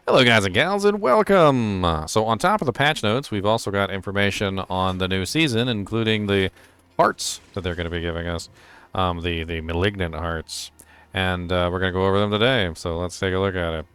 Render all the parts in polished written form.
Hello guys and gals and welcome! So on top of the patch notes, we've also got information on the new season, including the hearts that they're going to be giving us, the Malignant Hearts. And we're going to go over them today, so let's take a look at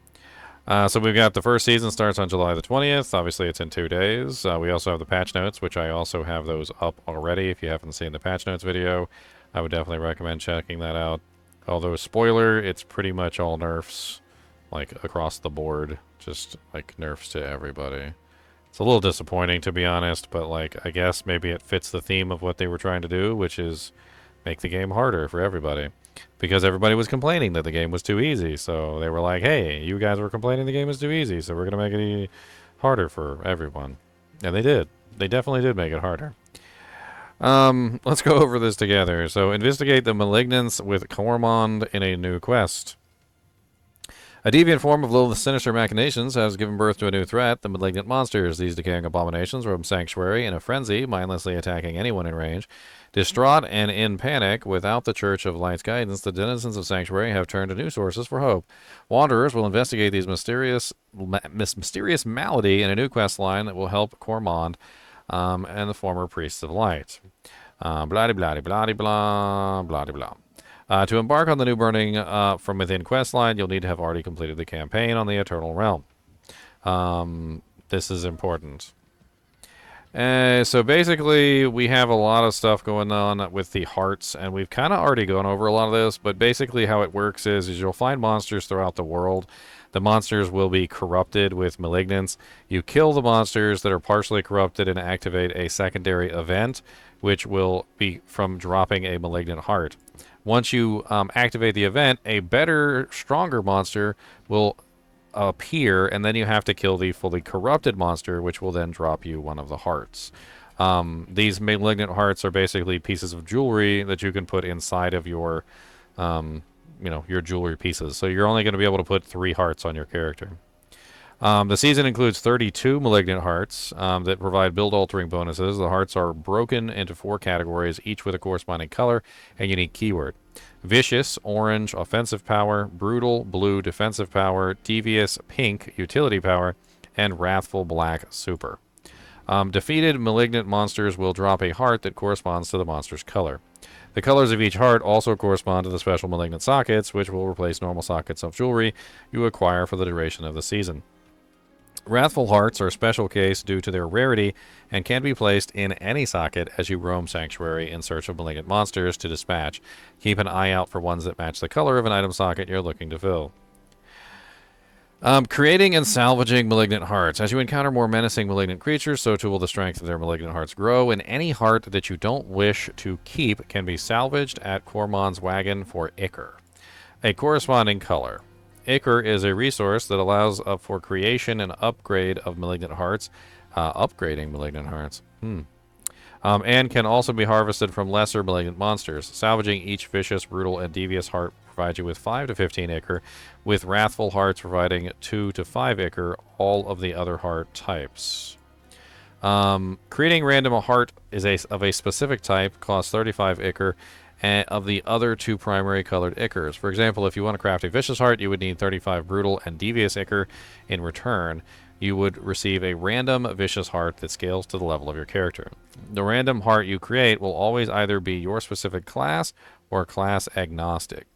it. So we've got the first season starts on July the 20th. Obviously it's in 2 days. We also have the patch notes, which I also have those up already. If you haven't seen the patch notes video, I would definitely recommend checking that out. Although, spoiler, it's pretty much all nerfs, like across the board, just like nerfs to everybody. It's a little disappointing, to be honest, but like I guess maybe it fits the theme of what they were trying to do, which is make the game harder for everybody, because everybody was complaining that the game was too easy. So they were like, hey, you guys were complaining the game was too easy, so we're gonna make it harder for everyone. And they did. They definitely did make it harder. Let's go over this together. So investigate the malignance with Cormond in a new quest. A deviant form of Lilith's sinister machinations has given birth to a new threat, the malignant monsters. These decaying abominations roam Sanctuary in a frenzy, mindlessly attacking anyone in range. Distraught and in panic, without the Church of Light's guidance, the denizens of Sanctuary have turned to new sources for hope. Wanderers will investigate these mysterious malady in a new quest line that will help Cormond and the former priests of light. Blah blah blah blah blah blah blah. To embark on the new Burning from Within questline, you'll need to have already completed the campaign on the Eternal Realm. This is important. So basically, we have a lot of stuff going on with the hearts, and we've kind of already gone over a lot of this, but basically how it works is you'll find monsters throughout the world. The monsters will be corrupted with malignance. You kill the monsters that are partially corrupted and activate a secondary event, which will be from dropping a malignant heart. Once you activate the event, a better, stronger monster will appear, and then you have to kill the fully corrupted monster, which will then drop you one of the hearts. These malignant hearts are basically pieces of jewelry that you can put inside of your, your jewelry pieces. So you're only going to be able to put 3 hearts on your character. The season includes 32 Malignant Hearts that provide build-altering bonuses. The hearts are broken into 4 categories, each with a corresponding color and unique keyword. Vicious, orange, offensive power; brutal, blue, defensive power; devious, pink, utility power; and wrathful, black, super. Defeated malignant monsters will drop a heart that corresponds to the monster's color. The colors of each heart also correspond to the special malignant sockets, which will replace normal sockets of jewelry you acquire for the duration of the season. Wrathful Hearts are a special case due to their rarity and can be placed in any socket as you roam Sanctuary in search of malignant monsters to dispatch. Keep an eye out for ones that match the color of an item socket you're looking to fill. Creating and salvaging Malignant Hearts. As you encounter more menacing malignant creatures, so too will the strength of their Malignant Hearts grow, and any heart that you don't wish to keep can be salvaged at Cormond's Wagon for Ichor, a corresponding color. Ichor is a resource that allows for creation and upgrade of Malignant Hearts, upgrading Malignant Hearts, and can also be harvested from lesser malignant monsters. Salvaging each vicious, brutal, and devious heart provides you with 5 to 15 Ichor, with Wrathful Hearts providing 2 to 5 Ichor, all of the other heart types. Creating random heart is of a specific type, costs 35 Ichor, and of the other 2 primary colored Ichors. For example, if you want to craft a vicious heart, you would need 35 brutal and devious Ichor. In return, you would receive a random vicious heart that scales to the level of your character. The random heart you create will always either be your specific class or class agnostic.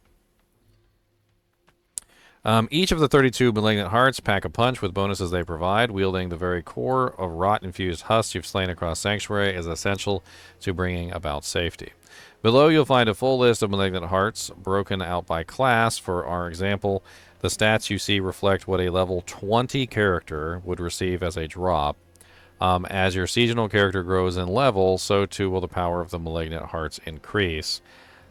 Each of the 32 Malignant Hearts pack a punch with bonuses they provide. Wielding the very core of rot-infused husks you've slain across Sanctuary is essential to bringing about safety. Below you'll find a full list of Malignant Hearts broken out by class. For our example, the stats you see reflect what a level 20 character would receive as a drop. As your seasonal character grows in level, so too will the power of the Malignant Hearts increase.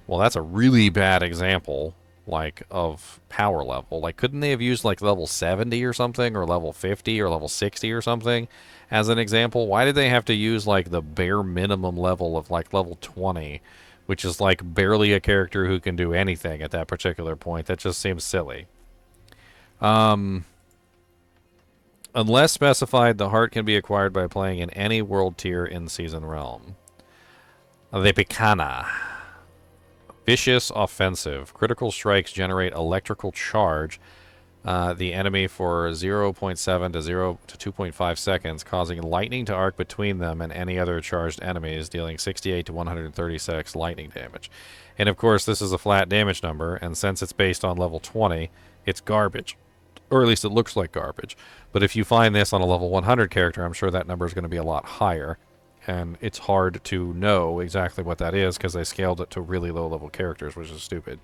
Well, that's a really bad example, like, of power level. Like, couldn't they have used, like, level 70 or something, or level 50, or level 60 or something as an example? Why did they have to use, like, the bare minimum level of, like, level 20, which is, like, barely a character who can do anything at that particular point? That just seems silly. Unless specified, the heart can be acquired by playing in any world tier in Season Realm. The Picana. Vicious offensive. Critical strikes generate electrical charge the enemy for 0.7 to 0 to 2.5 seconds, causing lightning to arc between them and any other charged enemies, dealing 68 to 136 lightning damage. And of course, this is a flat damage number, and since it's based on level 20, it's garbage. Or at least it looks like garbage. But if you find this on a level 100 character, I'm sure that number is going to be a lot higher. And it's hard to know exactly what that is because they scaled it to really low level characters, which is stupid.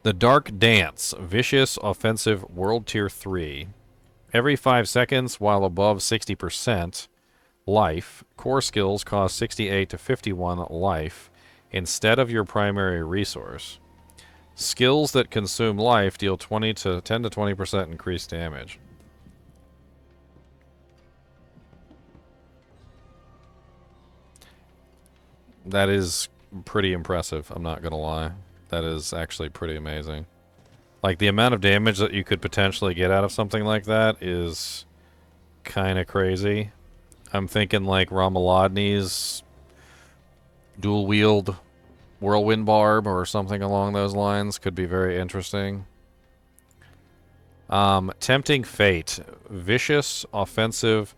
The Dark Dance, Vicious Offensive World Tier 3. Every 5 seconds while above 60% life, core skills cost 68 to 51 life instead of your primary resource. Skills that consume life deal 10 to 20% increased damage. That is pretty impressive, I'm not going to lie. That is actually pretty amazing. Like, the amount of damage that you could potentially get out of something like that is kind of crazy. I'm thinking like Ramalodni's dual-wield Whirlwind Barb or something along those lines could be very interesting. Tempting Fate. Vicious Offensive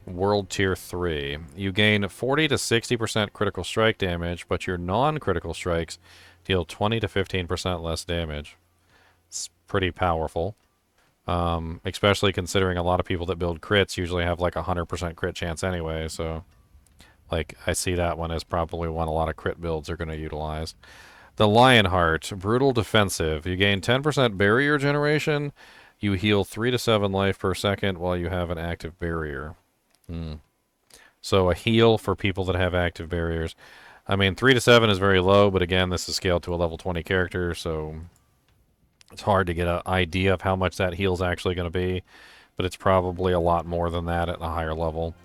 World Tier 3. You gain 40 to 60% critical strike damage, but your non-critical strikes deal 20 to 15% less damage. It's pretty powerful. Especially considering a lot of people that build crits usually have like a 100% crit chance anyway, so like I see that one as probably one a lot of crit builds are going to utilize. The Lionheart, Brutal Defensive. You gain 10% barrier generation. You heal 3 to 7 life per second while you have an active barrier. So a heal for people that have active barriers. I mean, 3 to 7 is very low, but again, this is scaled to a level 20 character, so it's hard to get an idea of how much that heal's actually going to be, but it's probably a lot more than that at a higher level.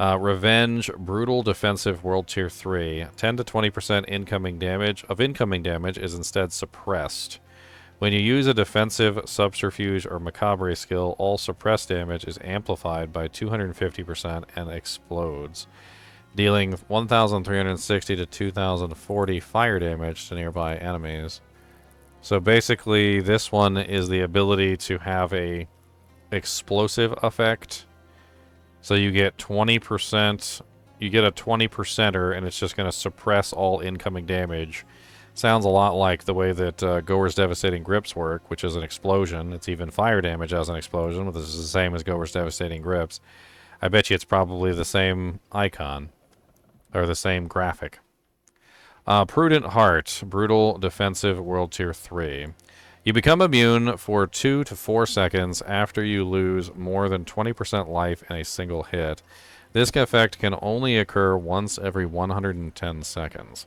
Revenge, Brutal Defensive World Tier 3. 10 to 20% incoming damage is instead suppressed. When you use a defensive, subterfuge, or macabre skill, all suppressed damage is amplified by 250% and explodes, dealing 1,360 to 2,040 fire damage to nearby enemies. So basically, this one is the ability to have a explosive effect. So you get 20%, you get a 20%er, and it's just going to suppress all incoming damage. Sounds a lot like the way that Gore's Devastating Grips work, which is an explosion. It's even fire damage as an explosion, but this is the same as Gore's Devastating Grips. I bet you it's probably the same icon, or the same graphic. Prudent Heart, Brutal Defensive World Tier 3. You become immune for 2 to 4 seconds after you lose more than 20% life in a single hit. This effect can only occur once every 110 seconds.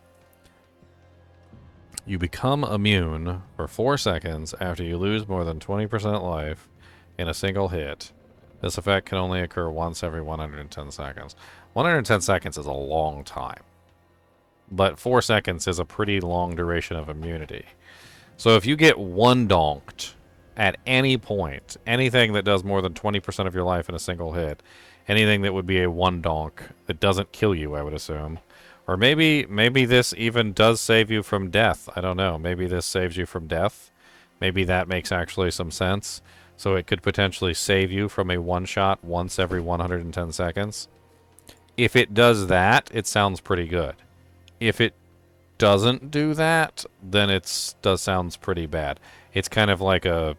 You become immune for 4 seconds after you lose more than 20% life in a single hit. This effect can only occur once every 110 seconds. 110 seconds is a long time. But 4 seconds is a pretty long duration of immunity. So if you get one donked at any point, anything that does more than 20% of your life in a single hit, anything that would be a one donk that doesn't kill you, I would assume. Or maybe this even does save you from death. I don't know. Maybe this saves you from death. Maybe that makes actually some sense. So it could potentially save you from a one-shot once every 110 seconds. If it does that, it sounds pretty good. If it doesn't do that, then it sounds pretty bad. It's kind of like a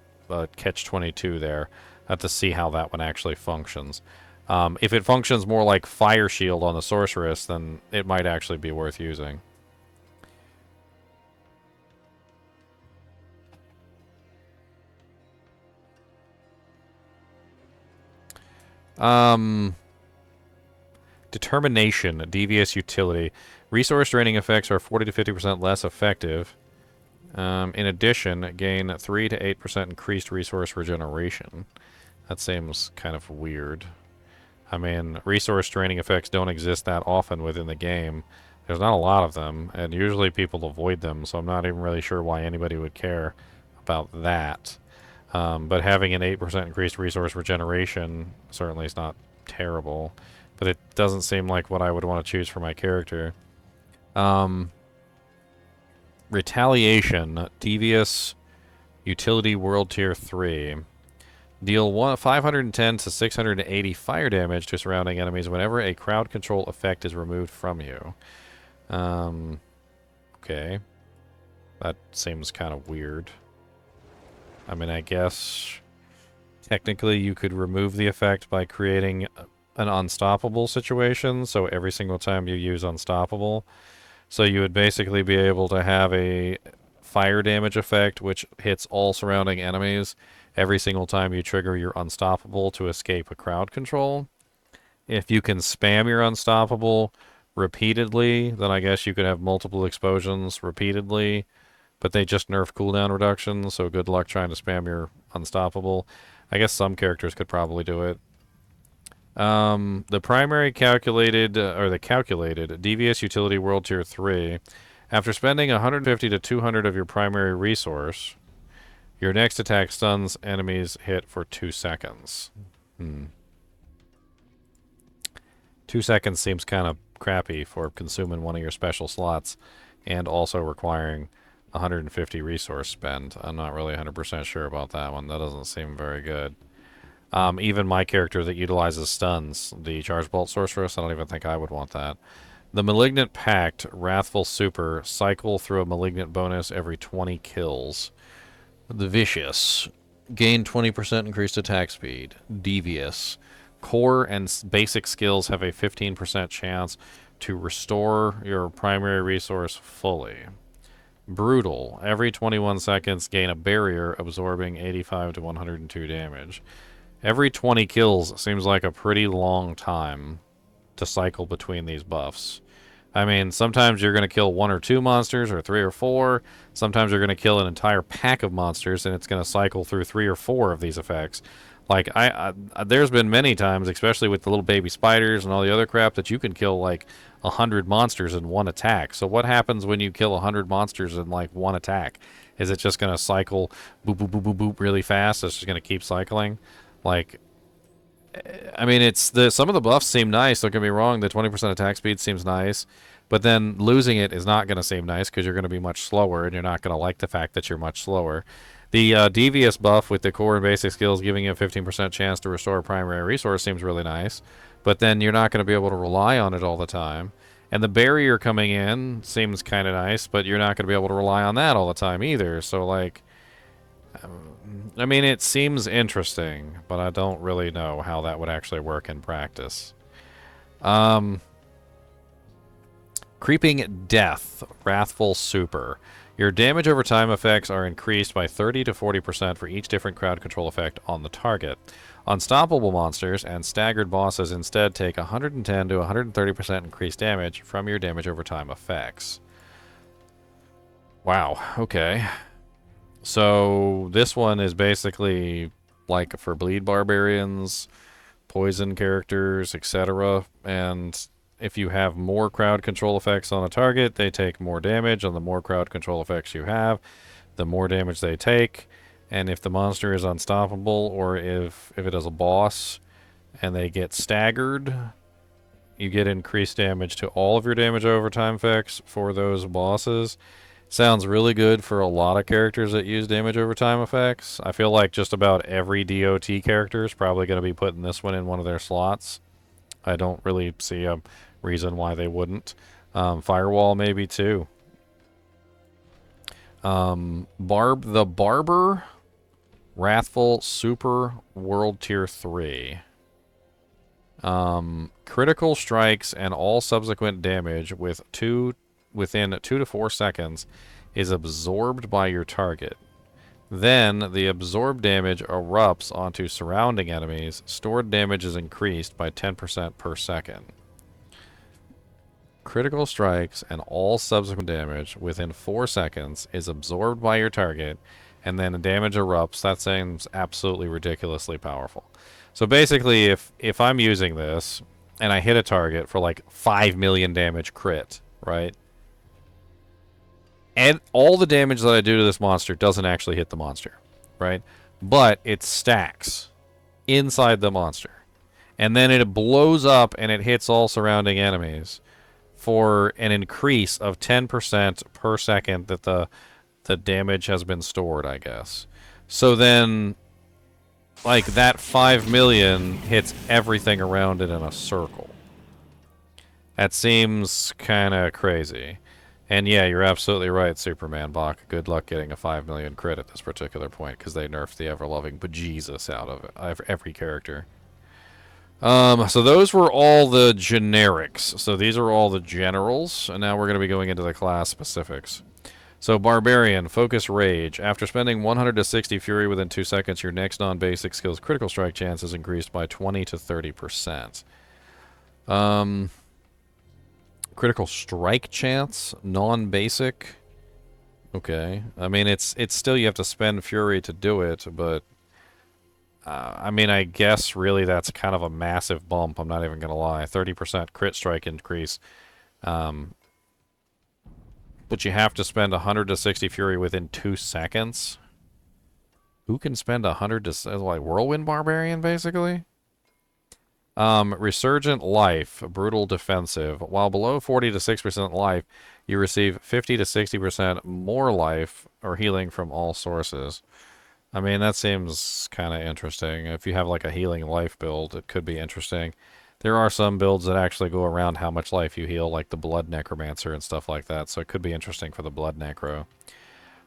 catch-22 there. I have to see how that one actually functions. If it functions more like Fire Shield on the Sorceress, then it might actually be worth using. Determination, Devious Utility. Resource draining effects are 40 to 50% less effective. In addition, gain 3 to 8% increased resource regeneration. That seems kind of weird. I mean, resource draining effects don't exist that often within the game. There's not a lot of them, and usually people avoid them, so I'm not even really sure why anybody would care about that. But having an 8% increased resource regeneration certainly is not terrible, but it doesn't seem like what I would want to choose for my character. Retaliation, Devious Utility World Tier 3. Deal 510 to 680 fire damage to surrounding enemies whenever a crowd control effect is removed from you. Okay. That seems kind of weird. I mean, I guess technically you could remove the effect by creating an unstoppable situation, so every single time you use unstoppable. So you would basically be able to have a fire damage effect which hits all surrounding enemies every single time you trigger your unstoppable to escape a crowd control. If you can spam your unstoppable repeatedly, then I guess you could have multiple explosions repeatedly, but they just nerf cooldown reduction, so good luck trying to spam your unstoppable. I guess some characters could probably do it. The primary calculated, or the calculated, Devious Utility World Tier 3. After spending 150 to 200 of your primary resource, your next attack stuns enemies hit for 2 seconds. 2 seconds seems kind of crappy for consuming one of your special slots and also requiring 150 resource spend. I'm not really 100% sure about that one. That doesn't seem very good. Even my character that utilizes stuns, the Charge Bolt Sorceress, I don't even think I would want that. The Malignant Pact, Wrathful Super, cycle through a Malignant bonus every 20 kills. The Vicious, gain 20% increased attack speed. Devious, core and basic skills have a 15% chance to restore your primary resource fully. Brutal, every 21 seconds gain a barrier absorbing 85 to 102 damage. Every 20 kills seems like a pretty long time to cycle between these buffs. I mean, sometimes you're going to kill 1 or 2 monsters, or 3 or 4. Sometimes you're going to kill an entire pack of monsters, and it's going to cycle through 3 or 4 of these effects. Like, there's been many times, especially with the little baby spiders and all the other crap, that you can kill, like, 100 monsters in one attack. So what happens when you kill 100 monsters in, like, one attack? Is it just going to cycle boop, boop, boop, boop, boop really fast? It's just going to keep cycling? Like, I mean, some of the buffs seem nice, don't get me wrong. The 20% attack speed seems nice, but then losing it is not going to seem nice because you're going to be much slower, and you're not going to like the fact that you're much slower. The Devious buff with the core and basic skills giving you a 15% chance to restore a primary resource seems really nice, but then you're not going to be able to rely on it all the time. And the barrier coming in seems kind of nice, but you're not going to be able to rely on that all the time either. So, like, I mean, it seems interesting, but I don't really know how that would actually work in practice. Creeping Death, Wrathful Super. Your damage over time effects are increased by 30 to 40% for each different crowd control effect on the target. Unstoppable monsters and staggered bosses instead take 110 to 130% increased damage from your damage over time effects. Wow, okay. So this one is basically like for bleed barbarians, poison characters, etc. And if you have more crowd control effects on a target, they take more damage. And the more crowd control effects you have, the more damage they take. And if the monster is unstoppable, or if it is a boss and they get staggered, you get increased damage to all of your damage over time effects for those bosses. Sounds really good for a lot of characters that use damage over time effects. I feel like just about every DOT character is probably going to be putting this one in one of their slots. I don't really see a reason why they wouldn't. Firewall maybe too. The Barber, Wrathful Super World Tier 3. Critical strikes and all subsequent damage within 2 to 4 seconds is absorbed by your target. Then, the absorbed damage erupts onto surrounding enemies. Stored damage is increased by 10% per second. Critical strikes and all subsequent damage within 4 seconds is absorbed by your target, and then damage erupts. That seems absolutely ridiculously powerful. So basically, if I'm using this, and I hit a target for like 5 million damage crit, right? And all the damage that I do to this monster doesn't actually hit the monster, right? But it stacks inside the monster. And then it blows up and it hits all surrounding enemies for an increase of 10% per second that the damage has been stored, I guess. So then, like, that 5 million hits everything around it in a circle. That seems kind of crazy. And yeah, you're absolutely right, Superman Bach. Good luck getting a 5 million crit at this particular point, because they nerfed the ever-loving bejesus out of it, every character. So those were all the generics. So these are all the generals, and now we're going to be going into the class specifics. So Barbarian, Focus Rage. After spending 100 to 60 Fury within 2 seconds, your next non-basic skill's critical strike chance is increased by 20 to 30%. Critical strike chance, non-basic. Okay. I mean, it's still, you have to spend Fury to do it, but I mean, I guess really that's kind of a massive bump. I'm not even going to lie. 30% crit strike increase. But you have to spend 100 to 60 Fury within 2 seconds. Who can spend 100 to... like, Whirlwind Barbarian, basically? Resurgent Life, Brutal Defensive. While below 40 to 6% life, you receive 50 to 60% more life or healing from all sources. I mean, that seems kind of interesting. If you have like a healing life build, it could be interesting. There are some builds that actually go around how much life you heal, like the Blood Necromancer and stuff like that, so it could be interesting for the Blood Necro.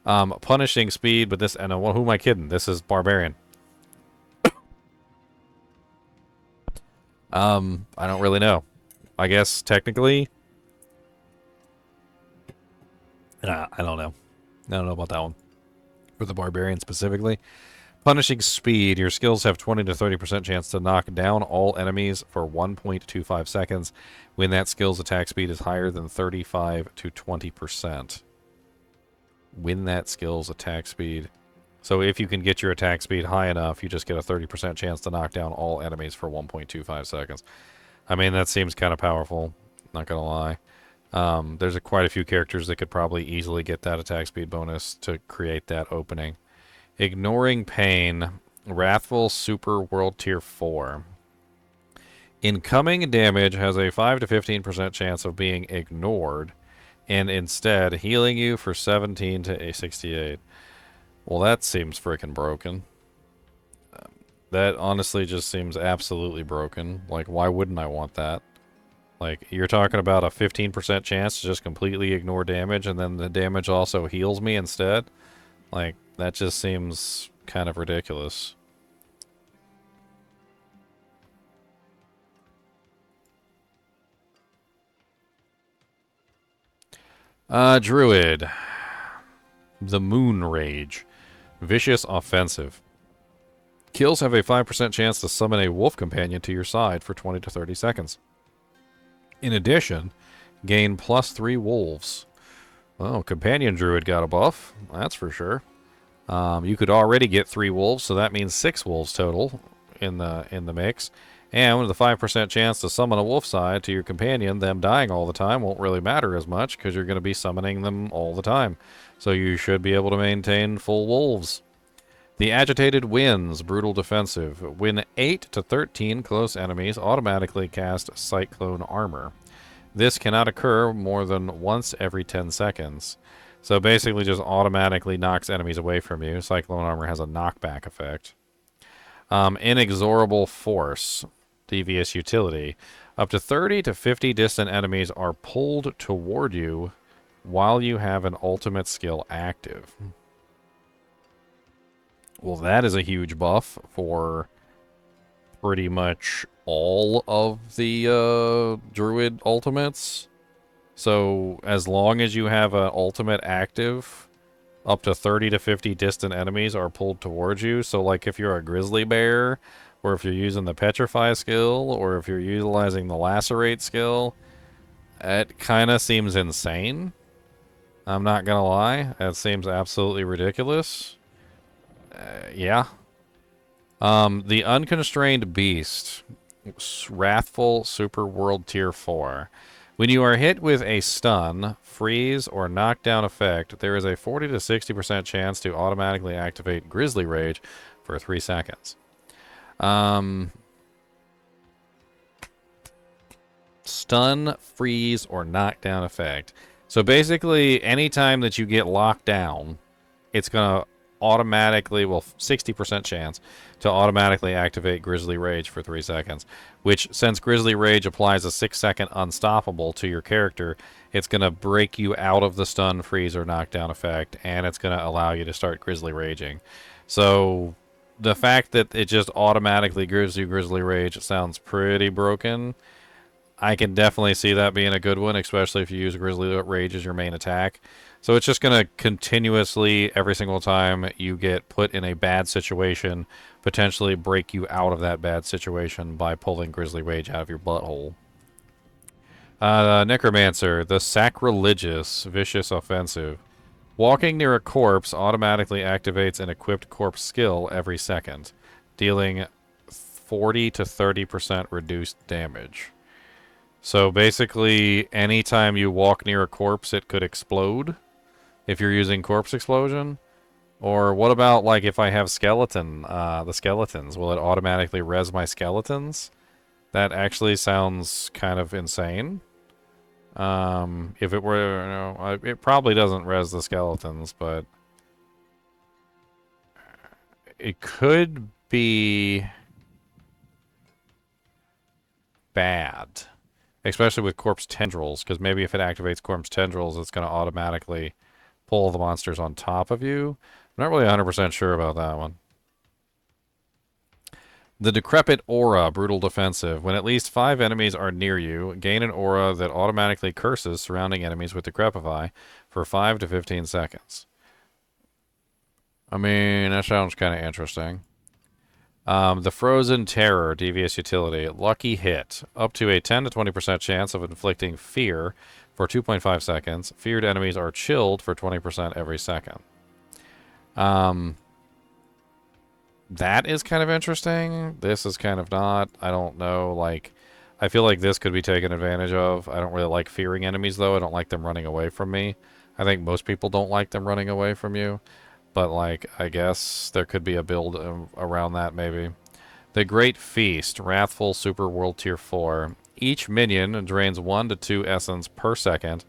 Punishing Speed, but this... and who am I kidding? This is Barbarian. I don't really know. I guess technically... I don't know. I don't know about that one. For the Barbarian specifically. Punishing Speed. Your skills have 20 to 30% chance to knock down all enemies for 1.25 seconds when that skill's attack speed is higher than 35 to 20%. When that skill's attack speed... So if you can get your attack speed high enough, you just get a 30% chance to knock down all enemies for 1.25 seconds. I mean, that seems kind of powerful. Not going to lie. There's quite a few characters that could probably easily get that attack speed bonus to create that opening. Ignoring Pain. Wrathful Super World Tier 4. Incoming damage has a 5 to 15% chance of being ignored, and instead healing you for 17 to 68. Well, that seems freaking broken. That honestly just seems absolutely broken. Like, why wouldn't I want that? Like, you're talking about a 15% chance to just completely ignore damage, and then the damage also heals me instead? Like, that just seems kind of ridiculous. Druid. The Moon Rage. Vicious Offensive. Kills have a 5% chance to summon a wolf companion to your side for 20 to 30 seconds. In addition, gain +3 wolves. Oh, Companion Druid got a buff. That's for sure. You could already get 3 wolves, so that means 6 wolves total in the mix. And with a 5% chance to summon a wolf side to your companion, them dying all the time won't really matter as much because you're going to be summoning them all the time. So you should be able to maintain full wolves. The Agitated Winds, Brutal Defensive. When 8 to 13 close enemies automatically cast Cyclone Armor. This cannot occur more than once every 10 seconds. So basically just automatically knocks enemies away from you. Cyclone Armor has a knockback effect. Inexorable Force, Devious Utility. Up to 30 to 50 distant enemies are pulled toward you while you have an ultimate skill active. Well, that is a huge buff for pretty much all of the Druid ultimates. So as long as you have an ultimate active, up to 30 to 50 distant enemies are pulled towards you. So like if you're a grizzly bear, or if you're using the Petrify skill, or if you're utilizing the Lacerate skill, it kind of seems insane. I'm not gonna lie. That seems absolutely ridiculous. Yeah. The Unconstrained Beast. Wrathful Super World Tier 4. When you are hit with a stun, freeze, or knockdown effect, there is a 40 to 60% chance to automatically activate Grizzly Rage for 3 seconds. Stun, freeze, or knockdown effect. So basically, anytime that you get locked down, it's going to automatically, well, 60% chance to automatically activate Grizzly Rage for 3 seconds. Which, since Grizzly Rage applies a 6-second unstoppable to your character, it's going to break you out of the stun, freeze, or knockdown effect, and it's going to allow you to start Grizzly Raging. So, the fact that it just automatically gives you Grizzly Rage sounds pretty broken. I can definitely see that being a good one, especially if you use Grizzly Rage as your main attack. So it's just going to continuously, every single time you get put in a bad situation, potentially break you out of that bad situation by pulling Grizzly Rage out of your butthole. Necromancer, the Sacrilegious Vicious Offensive. Walking near a corpse automatically activates an equipped corpse skill every second, dealing 40 to 30% reduced damage. So basically, anytime you walk near a corpse, it could explode if you're using corpse explosion. Or what about, like, if I have the skeletons? Will it automatically res my skeletons? That actually sounds kind of insane. If it were, you know, it probably doesn't res the skeletons, but it could be bad. Especially with corpse tendrils, because maybe if it activates corpse tendrils, it's going to automatically pull the monsters on top of you. I'm not really 100% sure about that one. The Decrepit Aura, Brutal Defensive. When at least 5 enemies are near you, gain an aura that automatically curses surrounding enemies with Decrepify for 5 to 15 seconds. I mean, that sounds kind of interesting. The Frozen Terror, Devious Utility. Lucky Hit. Up to a 10 to 20% chance of inflicting fear for 2.5 seconds. Feared enemies are chilled for 20% every second. That is kind of interesting. This is kind of not. I don't know. Like, I feel like this could be taken advantage of. I don't really like fearing enemies, though. I don't like them running away from me. I think most people don't like them running away from you. But, like, I guess there could be a build around that, maybe. The Great Feast, Wrathful Super World Tier 4. Each minion drains 1 to 2 essence per second,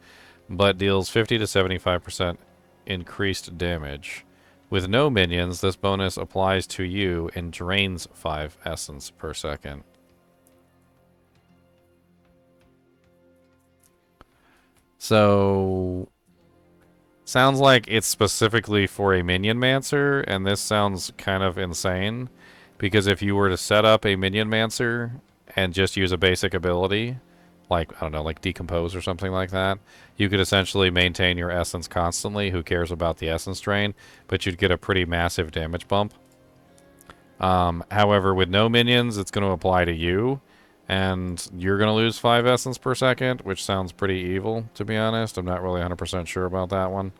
but deals 50 to 75% increased damage. With no minions, this bonus applies to you and drains 5 essence per second. So, sounds like it's specifically for a Minion Mancer, and this sounds kind of insane. Because if you were to set up a Minion Mancer and just use a basic ability, like, I don't know, like Decompose or something like that, you could essentially maintain your essence constantly. Who cares about the essence drain? But you'd get a pretty massive damage bump. However, with no minions, it's going to apply to you. And you're going to lose 5 essence per second, which sounds pretty evil, to be honest. I'm not really 100% sure about that one.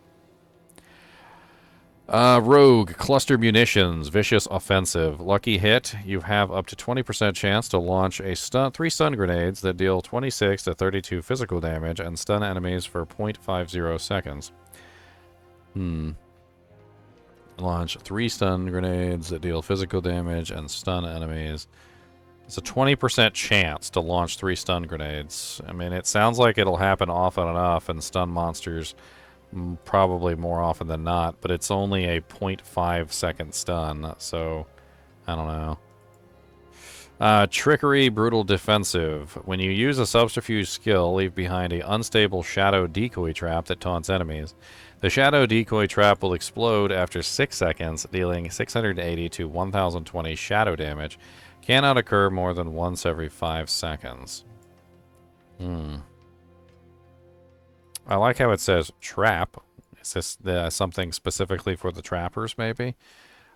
Rogue, Cluster Munitions, Vicious Offensive. Lucky Hit, you have up to 20% chance to launch 3 stun grenades that deal 26 to 32 physical damage and stun enemies for 0.50 seconds. Launch 3 stun grenades that deal physical damage and stun enemies. It's a 20% chance to launch 3 stun grenades. I mean, it sounds like it'll happen often enough and stun monsters probably more often than not, but it's only a 0.5 second stun, so I don't know. Trickery, Brutal Defensive. When you use a subterfuge skill, leave behind a unstable shadow decoy trap that taunts enemies. The shadow decoy trap will explode after 6 seconds, dealing 680 to 1020 shadow damage. Cannot occur more than once every 5 seconds. I like how it says trap. Is this something specifically for the trappers, maybe?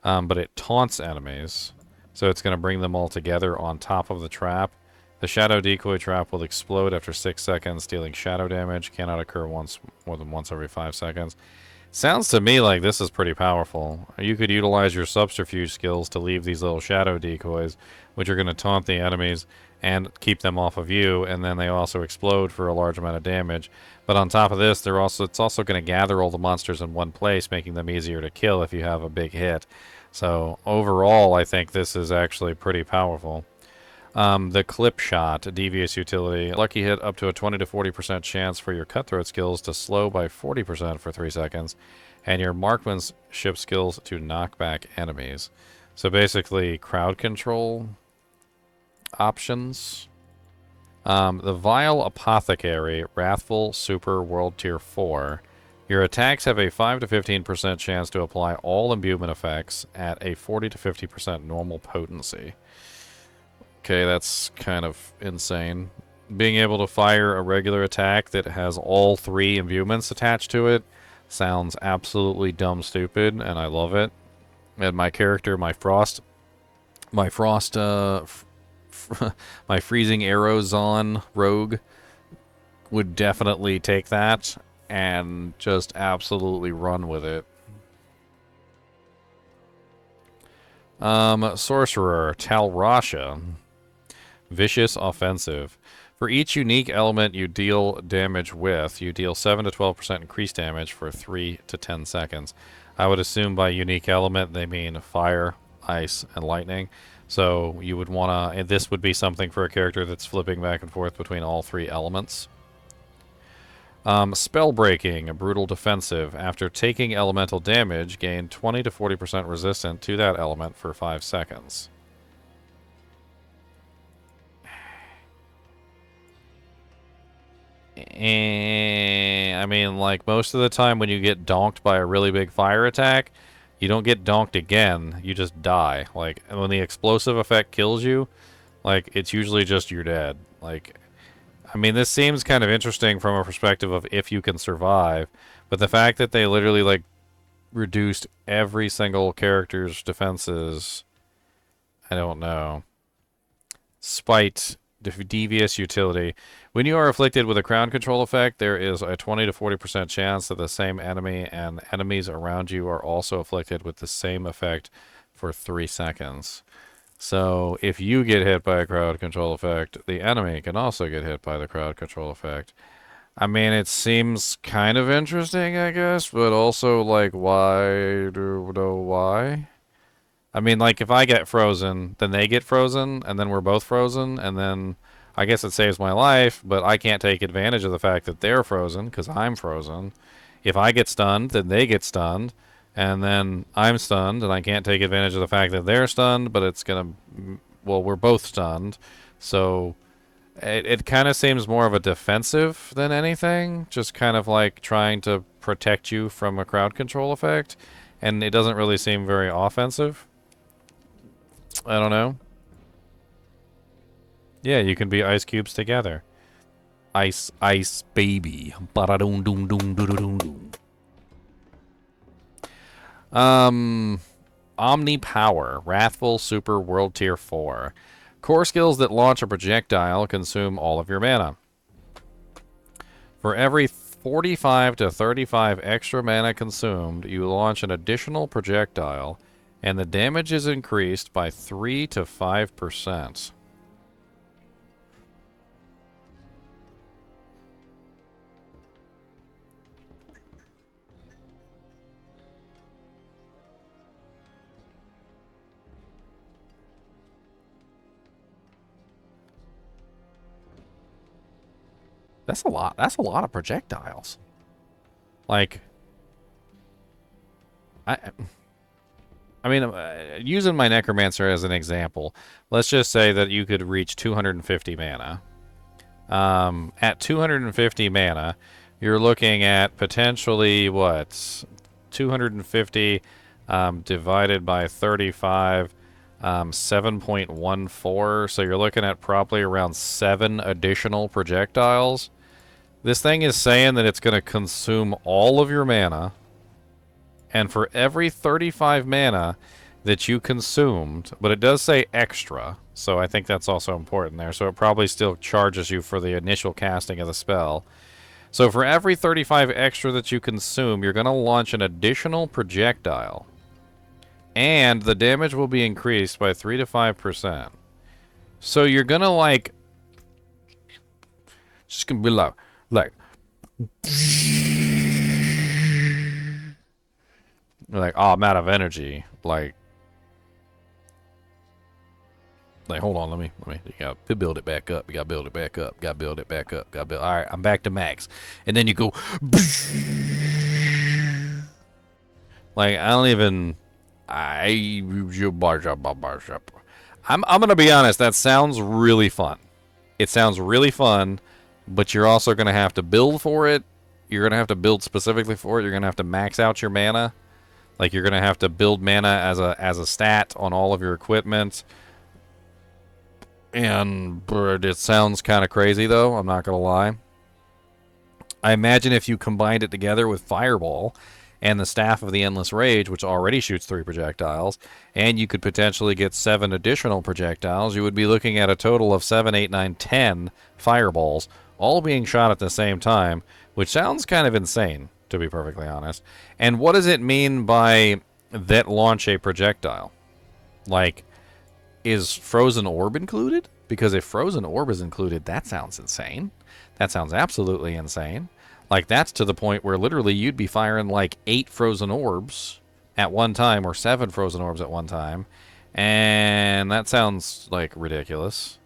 But it taunts enemies, so it's going to bring them all together on top of the trap. The shadow decoy trap will explode after 6 seconds, dealing shadow damage. Cannot occur more than once every 5 seconds. Sounds to me like this is pretty powerful. You could utilize your subterfuge skills to leave these little shadow decoys, which are going to taunt the enemies and keep them off of you, and then they also explode for a large amount of damage. But on top of this, it's also going to gather all the monsters in one place, making them easier to kill if you have a big hit. So overall, I think this is actually pretty powerful. The clip shot, a devious utility. Lucky hit up to a 20 to 40% chance for your cutthroat skills to slow by 40% for 3 seconds, and your marksmanship skills to knock back enemies. So basically, crowd control options. The Vile Apothecary, Wrathful Super World Tier 4. Your attacks have a 5 to 15% chance to apply all imbuement effects at a 40 to 50% normal potency. Okay, that's kind of insane. Being able to fire a regular attack that has all 3 imbuements attached to it sounds absolutely dumb stupid, and I love it. And my character, my my freezing arrows on rogue would definitely take that and just absolutely run with it. Sorcerer, Talrasha. Vicious Offensive. For each unique element you deal damage with, you deal 7 to 12% increased damage for 3 to 10 seconds. I would assume by unique element they mean fire, ice, and lightning. So you would want to... This would be something for a character that's flipping back and forth between all 3 elements. Spell Breaking, a brutal defensive. After taking elemental damage, gain 20 to 40% resistant to that element for 5 seconds. I mean, like, most of the time when you get donked by a really big fire attack, you don't get donked again, you just die. Like, when the explosive effect kills you, like, it's usually just you're dead. Like, I mean, this seems kind of interesting from a perspective of if you can survive, but the fact that they literally, like, reduced every single character's defenses, I don't know. Spite, devious utility. When you are afflicted with a crowd control effect, there is a 20 to 40% chance that the same enemy and enemies around you are also afflicted with the same effect for 3 seconds. So if you get hit by a crowd control effect, the enemy can also get hit by the crowd control effect. I mean, it seems kind of interesting, I guess, but also, like, why do know why? I mean, like, if I get frozen, then they get frozen, and then we're both frozen, and then I guess it saves my life, but I can't take advantage of the fact that they're frozen, because I'm frozen. If I get stunned, then they get stunned, and then I'm stunned, and I can't take advantage of the fact that they're stunned, but it's gonna... Well, we're both stunned, so... It kind of seems more of a defensive than anything, just kind of like trying to protect you from a crowd control effect, and it doesn't really seem very offensive. I don't know. Yeah, you can be ice cubes together. Ice, ice, baby. Ba-da-doom-doom-doom-doom-doom-doom. Omni Power, Wrathful Super World Tier 4. Core skills that launch a projectile consume all of your mana. For every 45 to 35 extra mana consumed, you launch an additional projectile, and the damage is increased by 3 to 5%. That's a lot. That's a lot of projectiles. Like, I mean, using my Necromancer as an example, let's just say that you could reach 250 mana. At 250 mana, you're looking at potentially, what, 250 divided by 35, 7.14. So you're looking at probably around 7 additional projectiles. This thing is saying that it's going to consume all of your mana, and for every 35 mana that you consumed, but it does say extra, so I think that's also important there, so it probably still charges you for the initial casting of the spell. So for every 35 extra that you consume, you're going to launch an additional projectile, and the damage will be increased by 3 to 5%. So you're going to, like, just going to be like, oh, I'm out of energy. Like, Like, hold on, let me. You gotta build it back up. You gotta build it back up. Gotta build it back up. All right, I'm back to max. And then you go. Like, I don't even. I'm gonna be honest. That sounds really fun. It sounds really fun, but you're also gonna have to build for it. You're gonna have to build specifically for it. You're gonna have to max out your mana. Like, you're gonna have to build mana as a stat on all of your equipment. And it sounds kind of crazy, though. I'm not gonna lie. I imagine if you combined it together with Fireball and the Staff of the Endless Rage, which already shoots 3 projectiles, and you could potentially get 7 additional projectiles, you would be looking at a total of 7, 8, 9, 10 fireballs, all being shot at the same time, which sounds kind of insane, to be perfectly honest. And what does it mean by that launch a projectile? Like, is Frozen Orb included? Because if Frozen Orb is included, that sounds insane. That sounds absolutely insane. Like, that's to the point where literally you'd be firing like 8 Frozen Orbs at one time, or 7 Frozen Orbs at one time. And that sounds like ridiculous.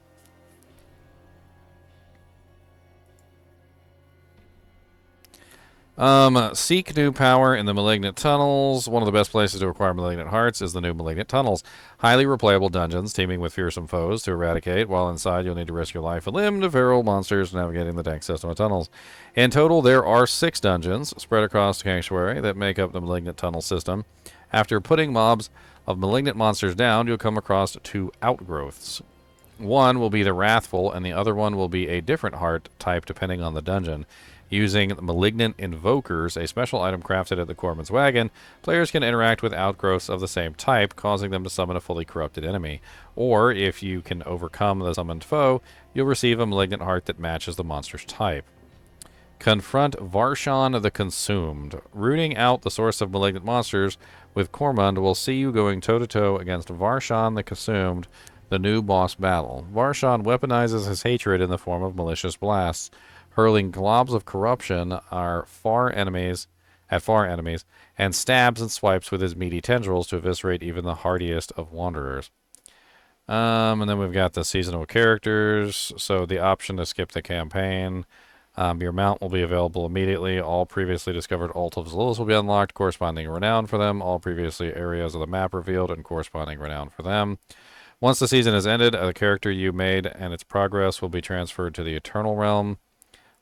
Seek new power in the Malignant Tunnels. One of the best places to acquire Malignant Hearts is the new Malignant Tunnels. Highly replayable dungeons teeming with fearsome foes to eradicate. While inside, you'll need to risk your life and limb to feral monsters navigating the dank system of tunnels. In total, there are 6 dungeons spread across the Sanctuary that make up the Malignant Tunnel system. After putting mobs of malignant monsters down, you'll come across 2 outgrowths. One will be the Wrathful, and the other one will be a different heart type depending on the dungeon. Using Malignant Invokers, a special item crafted at the Corman's Wagon, players can interact with outgrowths of the same type, causing them to summon a fully corrupted enemy. Or, if you can overcome the summoned foe, you'll receive a Malignant Heart that matches the monster's type. Confront Varshan the Consumed. Rooting out the source of malignant monsters with Cormund will see you going toe-to-toe against Varshan the Consumed, the new boss battle. Varshan weaponizes his hatred in the form of malicious blasts, hurling globs of corruption at far enemies, and stabs and swipes with his meaty tendrils to eviscerate even the hardiest of wanderers. And then we've got the seasonal characters, so the option to skip the campaign. Your mount will be available immediately. All previously discovered Alt of Zolus will be unlocked, corresponding renown for them. All previously areas of the map revealed and corresponding renown for them. Once the season is ended, the character you made and its progress will be transferred to the Eternal Realm.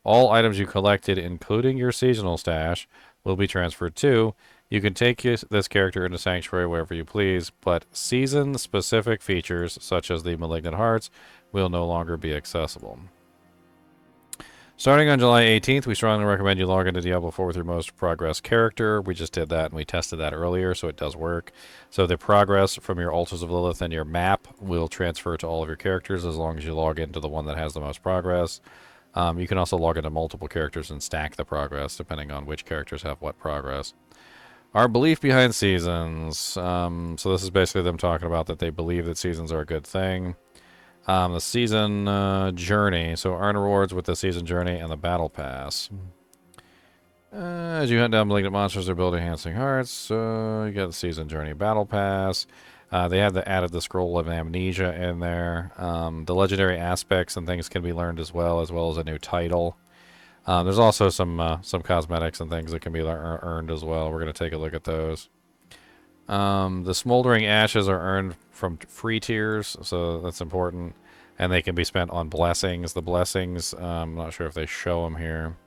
All items you collected, including your seasonal stash, will be transferred too. You can take this character into Sanctuary wherever you please, but season-specific features, such as the Malignant Hearts, will no longer be accessible. Starting on July 18th, we strongly recommend you log into Diablo 4 with your most progress character. We just did that, and we tested that earlier, so it does work. So the progress from your Altars of Lilith and your map will transfer to all of your characters as long as you log into the one that has the most progress. You can also log into multiple characters and stack the progress, depending on which characters have what progress. Our belief behind seasons. So this is basically them talking about that they believe that seasons are a good thing. The season journey. So earn rewards with the season journey and the battle pass. As you hunt down malignant monsters, they're building enhancing hearts. You got the season journey battle pass. They have added the scroll of amnesia in there. The legendary aspects and things can be learned as well as a new title. There's also some cosmetics and things that can be earned as well. We're going to take a look at those. The smoldering ashes are earned from free tiers, so that's important. And they can be spent on blessings. The blessings, I'm not sure if they show them here.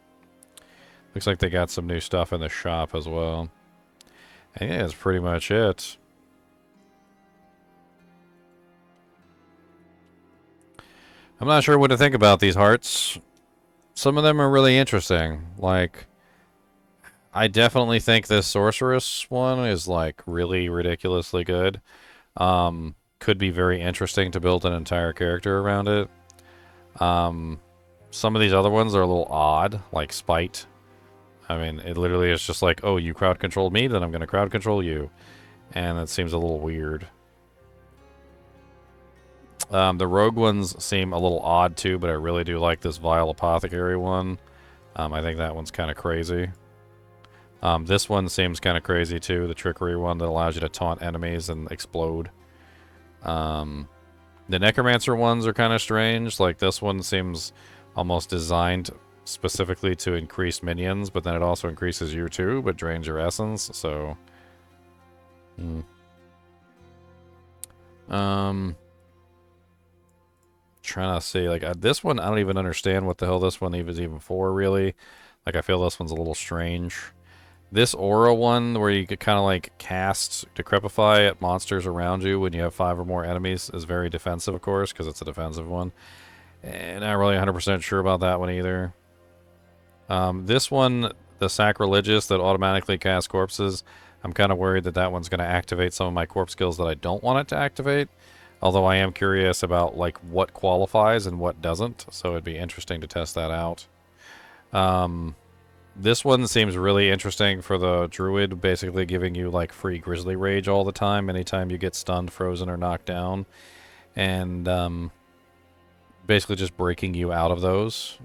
Looks like they got some new stuff in the shop as well. I think that's pretty much it. I'm not sure what to think about these hearts. Some of them are really interesting. Like, I definitely think this sorceress one is like really ridiculously good. Could be very interesting to build an entire character around it. Some of these other ones are a little odd, like Spite. I mean, it literally is just like, oh, you crowd controlled me, then I'm going to crowd control you. And that seems a little weird. The rogue ones seem a little odd too, but I really do like this Vile Apothecary one. I think that one's kind of crazy. This one seems kind of crazy too, the Trickery one that allows you to taunt enemies and explode. The Necromancer ones are kind of strange. Like, this one seems almost designed specifically to increase minions, but then it also increases you too, but drains your essence, so... Trying to see, like, this one, I don't even understand what the hell this one is even for, really. Like, I feel this one's a little strange. This aura one, where you could kind of, like, cast Decrepify at monsters around you when you have 5 or more enemies, is very defensive, of course, because it's a defensive one. And not really 100% sure about that one either. This one, the Sacrilegious that automatically casts corpses, I'm kind of worried that that one's going to activate some of my corpse skills that I don't want it to activate. Although I am curious about, like, what qualifies and what doesn't, so it'd be interesting to test that out. This one seems really interesting for the Druid, basically giving you, like, free Grizzly Rage all the time, anytime you get stunned, frozen, or knocked down. And, basically just breaking you out of those.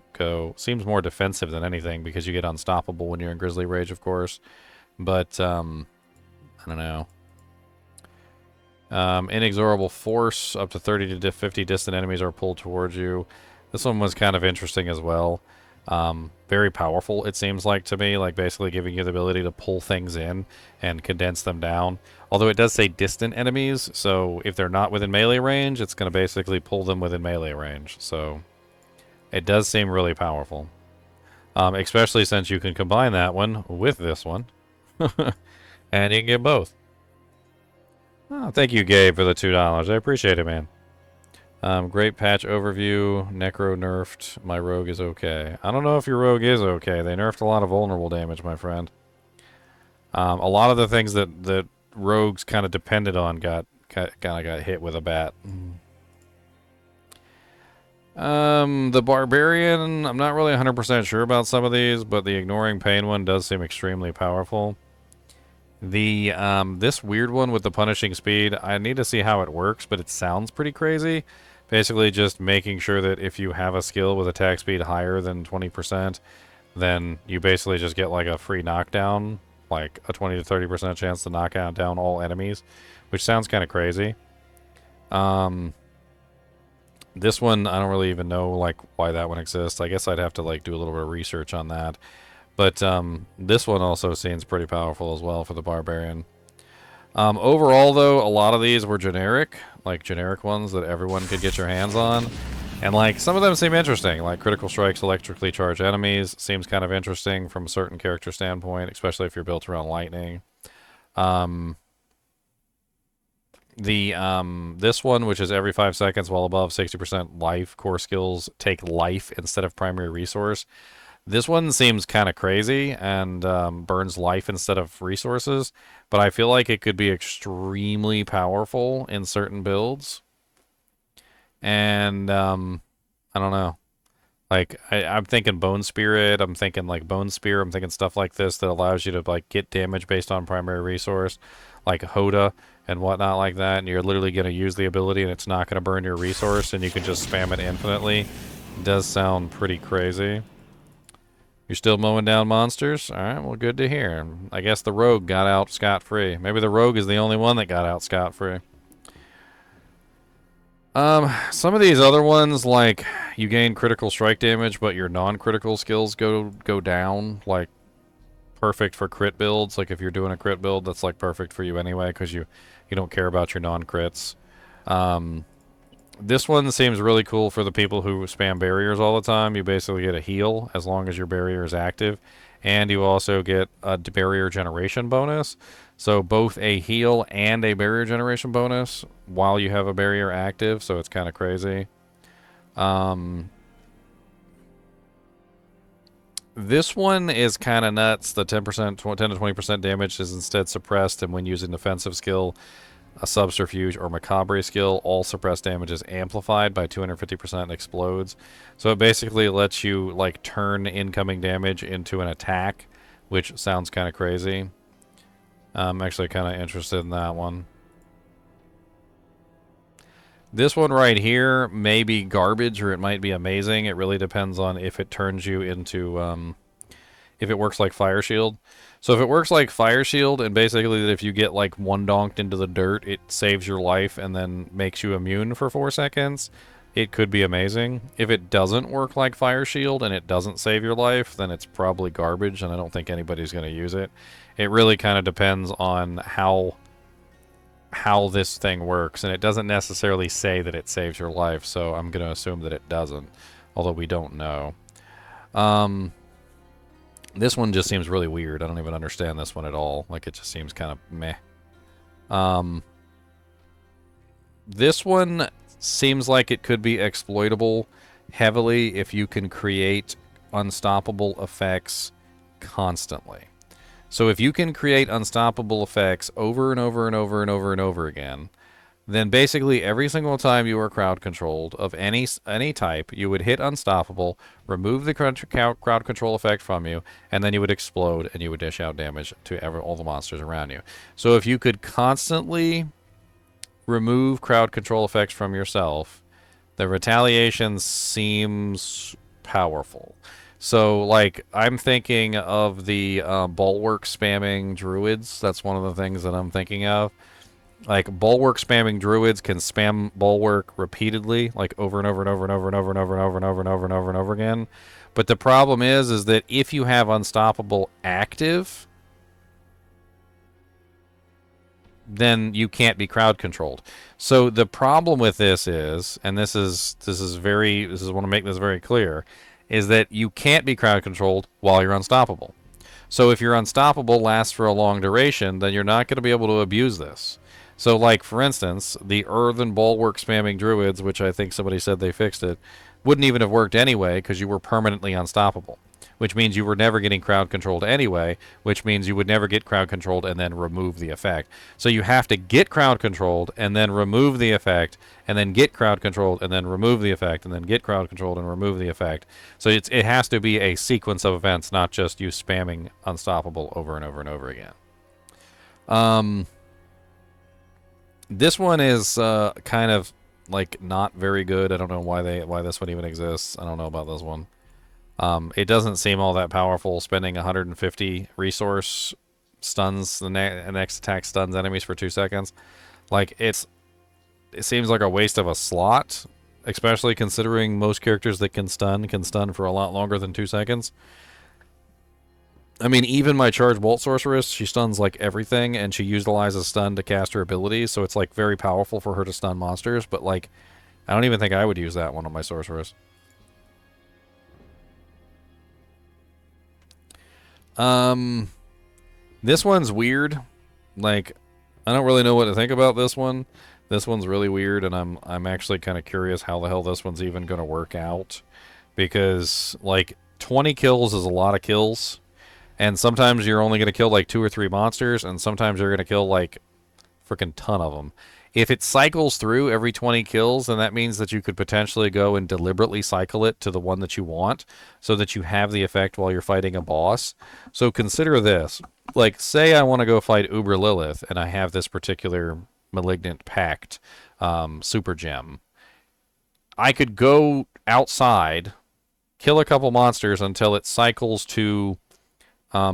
Seems more defensive than anything, because you get unstoppable when you're in Grizzly Rage, of course. But, I don't know. Inexorable Force, up to 30 to 50 distant enemies are pulled towards you. This one was kind of interesting as well. Very powerful, it seems like to me, like basically giving you the ability to pull things in and condense them down. Although it does say distant enemies, so if they're not within melee range, it's going to basically pull them within melee range. So it does seem really powerful. Especially since you can combine that one with this one. And you can get both. Oh, thank you, Gabe, for the $2. I appreciate it, man. Great patch overview. Necro nerfed. My rogue is okay. I don't know if your rogue is okay. They nerfed a lot of vulnerable damage, my friend. A lot of the things that rogues kind of depended on kind of got hit with a bat. The Barbarian, I'm not really 100% sure about some of these, but the Ignoring Pain one does seem extremely powerful. The this weird one with the Punishing Speed, I need to see how it works, but it sounds pretty crazy. Basically just making sure that if you have a skill with attack speed higher than 20%, then you basically just get like a free knockdown, like a 20 to 30% chance to knock out down all enemies, which sounds kind of crazy. This one, I don't really even know like why that one exists. I guess I'd have to like do a little bit of research on that. But this one also seems pretty powerful as well for the Barbarian. Overall, though, a lot of these were generic, like generic ones that everyone could get your hands on. And like some of them seem interesting, like Critical Strikes electrically charged enemies seems kind of interesting from a certain character standpoint, especially if you're built around lightning. This one, which is every 5 seconds while above 60% life, core skills take life instead of primary resource. This one seems kind of crazy and burns life instead of resources, but I feel like it could be extremely powerful in certain builds. And I don't know. Like I'm thinking Bone Spirit, I'm thinking like Bone Spear, I'm thinking stuff like this that allows you to like get damage based on primary resource, like Hoda and whatnot like that, and you're literally going to use the ability and it's not going to burn your resource and you can just spam it infinitely. It does sound pretty crazy. You're still mowing down monsters? Alright, well, good to hear. I guess the rogue got out scot-free. Maybe the rogue is the only one that got out scot-free. Some of these other ones, like, you gain critical strike damage, but your non-critical skills go down. Like, perfect for crit builds. Like, if you're doing a crit build, that's, like, perfect for you anyway, because you don't care about your non-crits. This one seems really cool for the people who spam barriers all the time. You basically get a heal as long as your barrier is active. And you also get a barrier generation bonus. So both a heal and a barrier generation bonus while you have a barrier active. So it's kind of crazy. This one is kind of nuts. The 10% to 20% damage is instead suppressed. And when using defensive skill, a Subterfuge or Macabre skill, all suppressed damage is amplified by 250% and explodes. So it basically lets you like turn incoming damage into an attack, which sounds kind of crazy. I'm actually kind of interested in that one. This one right here may be garbage or it might be amazing. It really depends on if it turns you into if it works like Fire Shield. So if it works like Fire Shield, and basically that if you get like one donked into the dirt, it saves your life and then makes you immune for 4 seconds, it could be amazing. If it doesn't work like Fire Shield and it doesn't save your life, then it's probably garbage, and I don't think anybody's going to use it. It really kind of depends on how this thing works, and it doesn't necessarily say that it saves your life, so I'm going to assume that it doesn't, although we don't know. This one just seems really weird. I don't even understand this one at all. Like, it just seems kind of meh. This one seems like it could be exploitable heavily if you can create unstoppable effects constantly. So if you can create unstoppable effects over and over and over and over and over again, then basically every single time you are crowd controlled of any type, you would hit unstoppable, remove the crowd control effect from you, and then you would explode and you would dish out damage to all the monsters around you. So if you could constantly remove crowd control effects from yourself, the retaliation seems powerful. So, like, I'm thinking of the bulwark spamming druids. That's one of the things that I'm thinking of. Like, bulwark spamming druids can spam bulwark repeatedly, like over and over and over and over and over and over and over and over and over and over and over again. But the problem is that if you have unstoppable active, then you can't be crowd controlled. So the problem with this is, and this is I want to make this very clear, is that you can't be crowd controlled while you're unstoppable. So if your unstoppable lasts for a long duration, then you're not going to be able to abuse this. So, like, for instance, the earthen bulwark spamming druids, which I think somebody said they fixed it, wouldn't even have worked anyway because you were permanently unstoppable, which means you were never getting crowd controlled anyway, which means you would never get crowd controlled and then remove the effect. So you have to get crowd controlled and then remove the effect, and then get crowd controlled and then remove the effect, and then get crowd controlled and remove the effect. So it has to be a sequence of events, not just you spamming unstoppable over and over and over again. This one is kind of like not very good. I don't know why this one even exists. I don't know about this one. It doesn't seem all that powerful. Spending 150 resource stuns the next attack stuns enemies for 2 seconds. Like, it seems like a waste of a slot, especially considering most characters that can stun for a lot longer than 2 seconds. I mean, even my Charge Bolt Sorceress, she stuns like everything, and she utilizes stun to cast her abilities, so it's like very powerful for her to stun monsters, but like, I don't even think I would use that one on my Sorceress. This one's weird. Like, I don't really know what to think about this one. This one's really weird, and I'm actually kind of curious how the hell this one's even going to work out, because like 20 kills is a lot of kills. And sometimes you're only going to kill like 2 or 3 monsters, and sometimes you're going to kill like freaking ton of them. If it cycles through every 20 kills, then that means that you could potentially go and deliberately cycle it to the one that you want, so that you have the effect while you're fighting a boss. So consider this. Like, say I want to go fight Uber Lilith, and I have this particular Malignant Pact super gem. I could go outside, kill a couple monsters until it cycles to...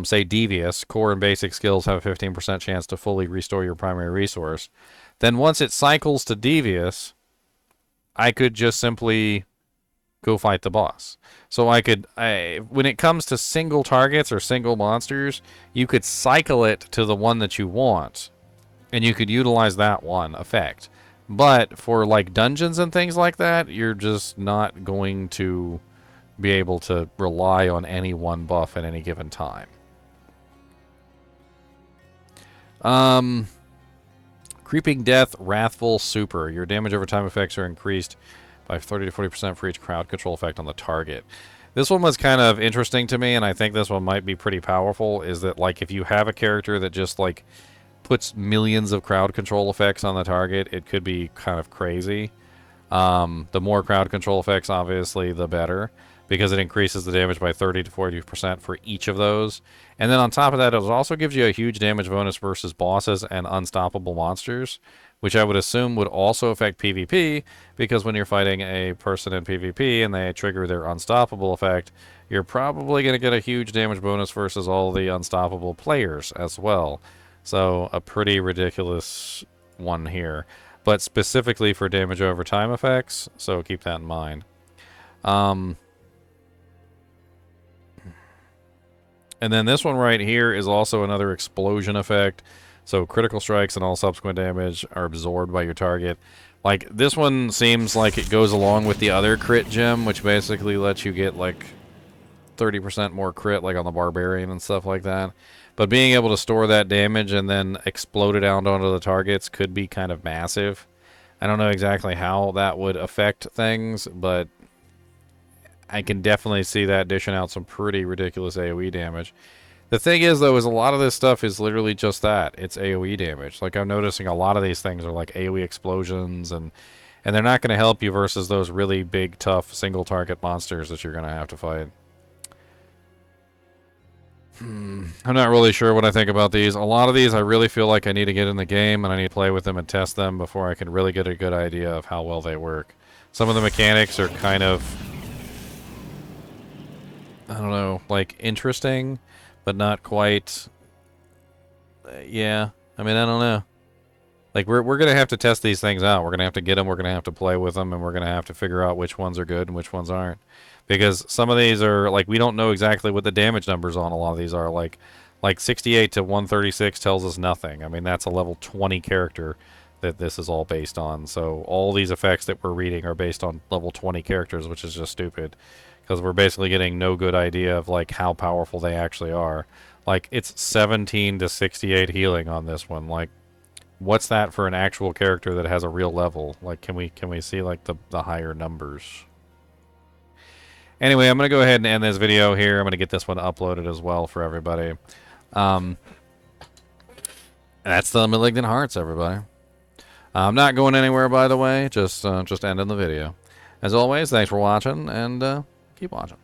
say Devious, core and basic skills have a 15% chance to fully restore your primary resource. Then once it cycles to Devious, I could just simply go fight the boss. So when it comes to single targets or single monsters, you could cycle it to the one that you want, and you could utilize that one effect. But for like dungeons and things like that, you're just not going to be able to rely on any one buff at any given time. Creeping Death, Wrathful Super. Your damage over time effects are increased by 30 to 40% for each crowd control effect on the target. This one was kind of interesting to me, and I think this one might be pretty powerful, is that like if you have a character that just like puts millions of crowd control effects on the target, it could be kind of crazy. The more crowd control effects, obviously, the better, because it increases the damage by 30 to 40% for each of those. And then on top of that, it also gives you a huge damage bonus versus bosses and unstoppable monsters, which I would assume would also affect PvP, because when you're fighting a person in PvP and they trigger their unstoppable effect, you're probably going to get a huge damage bonus versus all the unstoppable players as well. So a pretty ridiculous one here, but specifically for damage over time effects, so keep that in mind. And then this one right here is also another explosion effect. So critical strikes and all subsequent damage are absorbed by your target. Like, this one seems like it goes along with the other crit gem, which basically lets you get like 30% more crit, like on the barbarian and stuff like that. But being able to store that damage and then explode it out onto the targets could be kind of massive. I don't know exactly how that would affect things, but I can definitely see that dishing out some pretty ridiculous AoE damage. The thing is, though, is a lot of this stuff is literally just that. It's AoE damage. Like, I'm noticing a lot of these things are like AoE explosions, and they're not going to help you versus those really big, tough, single-target monsters that you're going to have to fight. I'm not really sure what I think about these. A lot of these I really feel like I need to get in the game, and I need to play with them and test them before I can really get a good idea of how well they work. Some of the mechanics are kind of, I don't know, like, interesting, but not quite. Yeah, I mean, I don't know. Like, we're going to have to test these things out. We're going to have to get them, we're going to have to play with them, and we're going to have to figure out which ones are good and which ones aren't. Because some of these are, like, we don't know exactly what the damage numbers on a lot of these are. Like 68 to 136 tells us nothing. I mean, that's a level 20 character that this is all based on. So all these effects that we're reading are based on level 20 characters, which is just stupid. Because we're basically getting no good idea of, like, how powerful they actually are. Like, it's 17 to 68 healing on this one. Like, what's that for an actual character that has a real level? Like, can we see, like, the higher numbers? Anyway, I'm going to go ahead and end this video here. I'm going to get this one uploaded as well for everybody. That's the Malignant Hearts, everybody. I'm not going anywhere, by the way. Just ending the video. As always, thanks for watching, and keep watching.